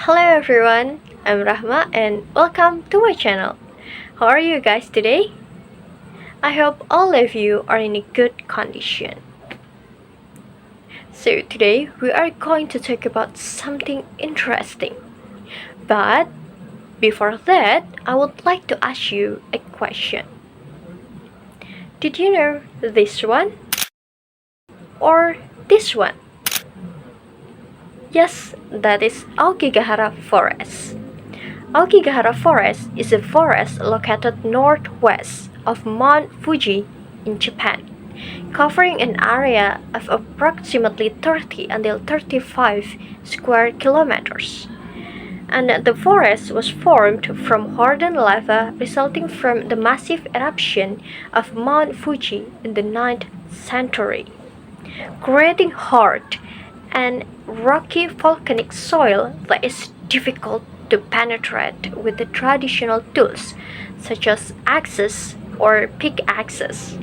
Hello everyone, I'm Rahma and welcome to my channel. How are you guys today? I hope all of you are in a good condition. So today we are going to talk about something interesting. But before that, I would like to ask you a question. Did you know this one? Or this one? Yes, that is Aokigahara Forest. Aokigahara Forest is a forest located northwest of Mount Fuji in Japan, covering an area of approximately 30 until 35 square kilometers. And the forest was formed from hardened lava resulting from the massive eruption of Mount Fuji in the 9th century, creating hard and rocky volcanic soil that is difficult to penetrate with the traditional tools such as axes or pickaxes.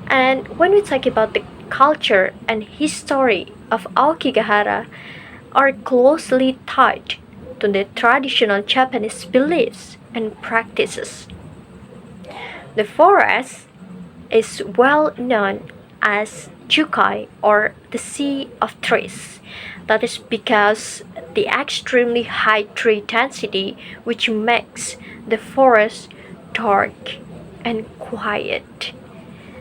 And when we talk about the culture and history of Aokigahara are closely tied to the traditional Japanese beliefs and practices. The forest is well known as Jukai or the Sea of Trees. That is because the extremely high tree density which makes the forest dark and quiet.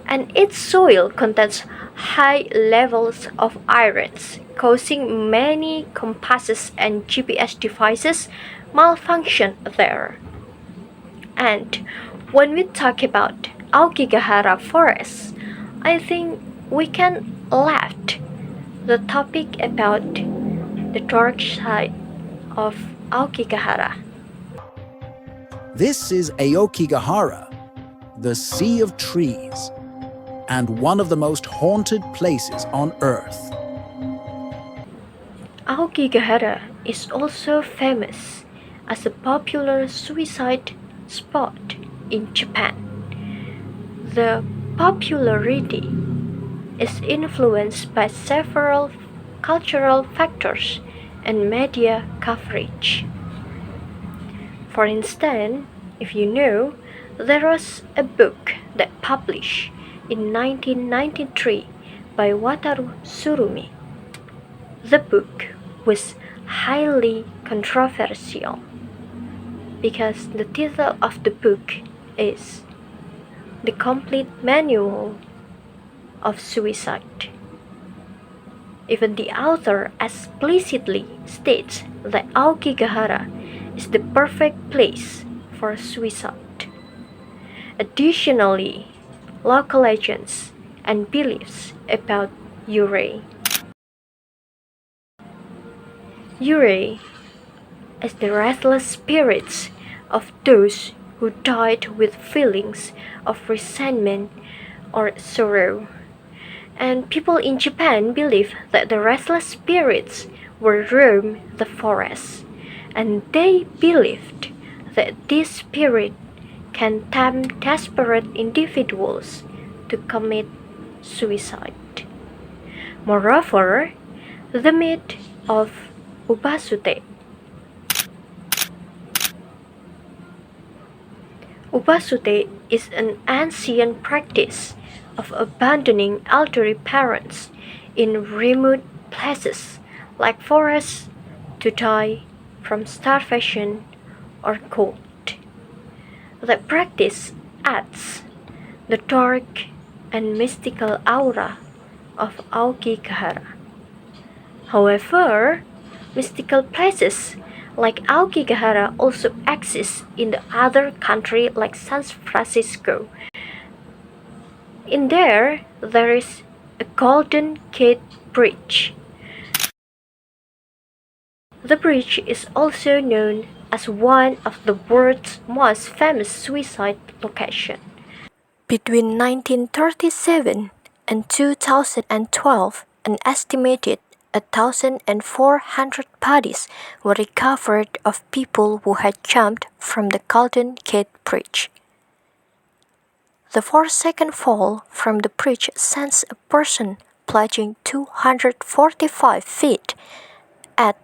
And its soil contains high levels of irons, causing many compasses and GPS devices malfunction there. And when we talk about Aokigahara Forest, I think we can left the topic about the dark side of Aokigahara. This is Aokigahara, the Sea of Trees, and one of the most haunted places on Earth. Aokigahara is also famous as a popular suicide spot in Japan. The popularity is influenced by several cultural factors and media coverage. For instance, if you know, there was a book that published in 1993 by Wataru Surumi. The book was highly controversial because the title of the book is The Complete Manual of Suicide. Even the author explicitly states that Aokigahara is the perfect place for suicide. Additionally, local legends and beliefs about Yurei. Yurei is the restless spirits of those who died with feelings of resentment or sorrow. And people in Japan believe that the restless spirits will roam the forest, and they believed that this spirit can tempt desperate individuals to commit suicide. Moreover, the myth of Ubasute. Ubasute is an ancient practice of abandoning elderly parents in remote places like forests to die from starvation or cold. The practice adds the dark and mystical aura of Aokigahara. However, mystical places like Aokigahara also exist in the other country like San Francisco. In there is a Golden Gate Bridge. The bridge is also known as one of the world's most famous suicide locations. Between 1937 and 2012, an estimated 1,400 bodies were recovered of people who had jumped from the Golden Gate Bridge. The 4-second fall from the bridge sends a person plunging 245 feet at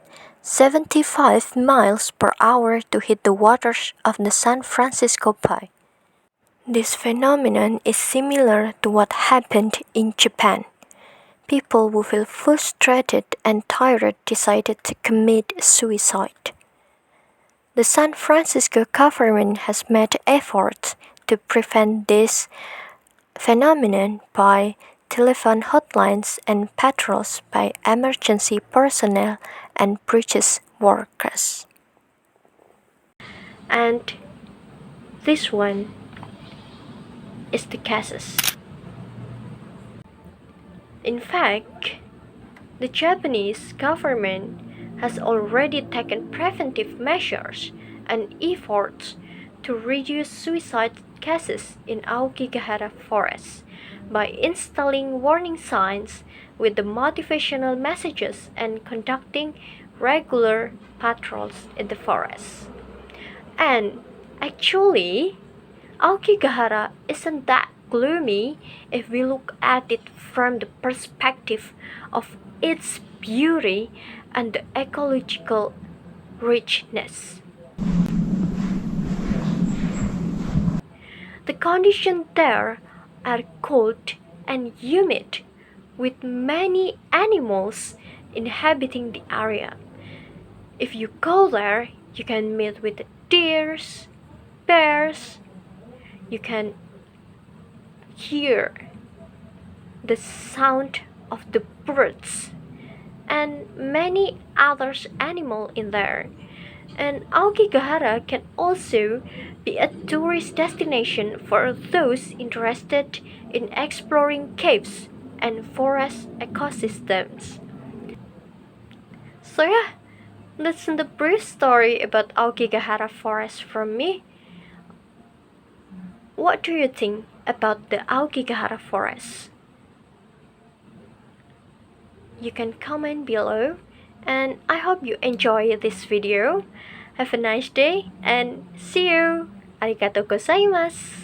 75 miles per hour to hit the waters of the San Francisco Bay. This phenomenon is similar to what happened in Japan. People who feel frustrated and tired decided to commit suicide. The San Francisco government has made efforts to prevent this phenomenon by telephone hotlines and patrols by emergency personnel and bridges workers. And this one is the cases. In fact, the Japanese government has already taken preventive measures and efforts to reduce suicide cases in Aokigahara Forest by installing warning signs with the motivational messages and conducting regular patrols in the forest. And actually, Aokigahara isn't that gloomy if we look at it from the perspective of its beauty and the ecological richness. The conditions there are cold and humid, with many animals inhabiting the area. If you go there, you can meet with the deers, bears, you can hear the sound of the birds and many other animals in there. And Aokigahara can also be a tourist destination for those interested in exploring caves and forest ecosystems. So yeah, that's the brief story about Aokigahara Forest from me. What do you think about the Aokigahara Forest? You can comment below, and I hope you enjoy this video. Have a nice day and see you. Arigatou gozaimasu.